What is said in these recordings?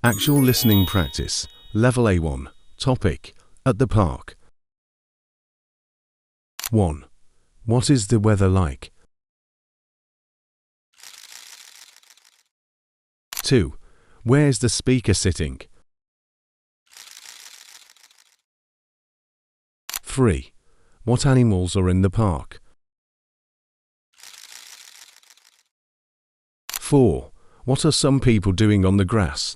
Actual listening practice, level A1, topic, at the park. 1. What is the weather like? 2. Where's the speaker sitting? 3. What animals are in the park? 4. What are some people doing on the grass?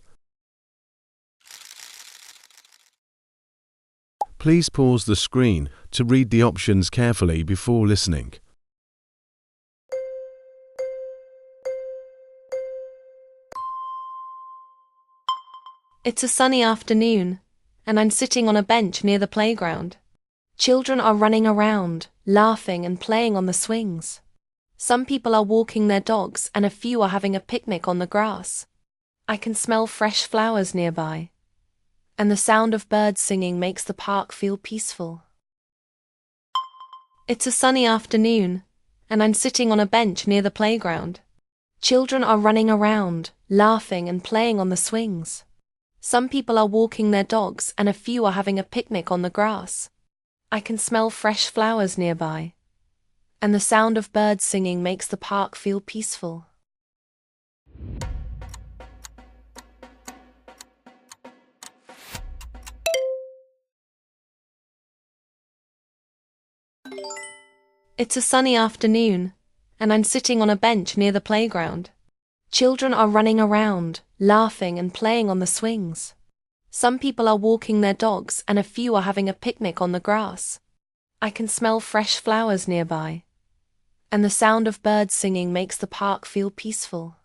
Please pause the screen to read the options carefully before listening. It's a sunny afternoon, and I'm sitting on a bench near the playground. Children are running around, laughing and playing on the swings. Some people are walking their dogs and a few are having a picnic on the grass. I can smell fresh flowers nearby, and the sound of birds singing makes the park feel peaceful. It's a sunny afternoon, and I'm sitting on a bench near the playground. Children are running around, laughing and playing on the swings. Some people are walking their dogs and a few are having a picnic on the grass. I can smell fresh flowers nearby, and the sound of birds singing makes the park feel peaceful. It's a sunny afternoon, and I'm sitting on a bench near the playground. Children are running around, laughing and playing on the swings. Some people are walking their dogs and a few are having a picnic on the grass. I can smell fresh flowers nearby, and the sound of birds singing makes the park feel peaceful.